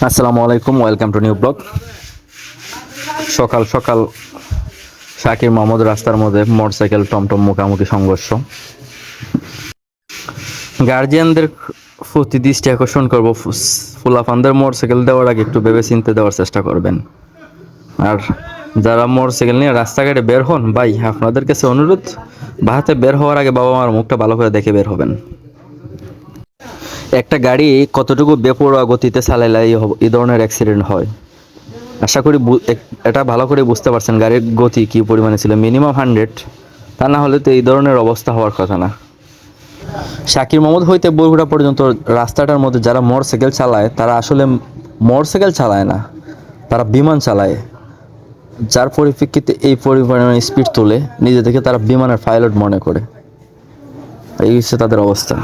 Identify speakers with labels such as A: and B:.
A: আসসালামু আলাইকুম, welcome to new blog. সকাল সকাল শাকির মাহমুদ রাস্তার মধ্যে মোটরসাইকেল টমটম মুখোমুখি সংঘর্ষ। গার্জিয়ানদের প্রতি দৃষ্টি আকর্ষণ করবো, ফুলাফানদের মোটরসাইকেল দেওয়ার আগে একটু ভেবে চিন্তে দেওয়ার চেষ্টা করবেন। আর যারা মোটরসাইকেল নিয়ে রাস্তাঘাটে বের হন, ভাই আপনাদের কাছে অনুরোধ, বাহাতে বের হওয়ার আগে বাবা মার মুখটা ভালো করে দেখে বের হবেন। একটা গাড়ি কতটুকু বেপরোয়া গতিতে চালাইলে এই ধরনের অ্যাক্সিডেন্ট হয়, আশা করি এটা ভালো করে বুঝতে পারছেন। গাড়ির গতি কী পরিমাণে ছিল, মিনিমাম 100, তা না হলে তো এই ধরনের অবস্থা হওয়ার কথা না। শাকির মাহমুদ হইতে বগুড়া পর্যন্ত রাস্তাটার মধ্যে যারা মোটরসাইকেল চালায়, তারা আসলে মোটরসাইকেল চালায় না, তারা বিমান চালায়। যার পরিপ্রেক্ষিতে এই পরিমাণে স্পিড তোলে, নিজে থেকে তারা বিমানের পাইলট মনে করে। এই হচ্ছে তাদের অবস্থা।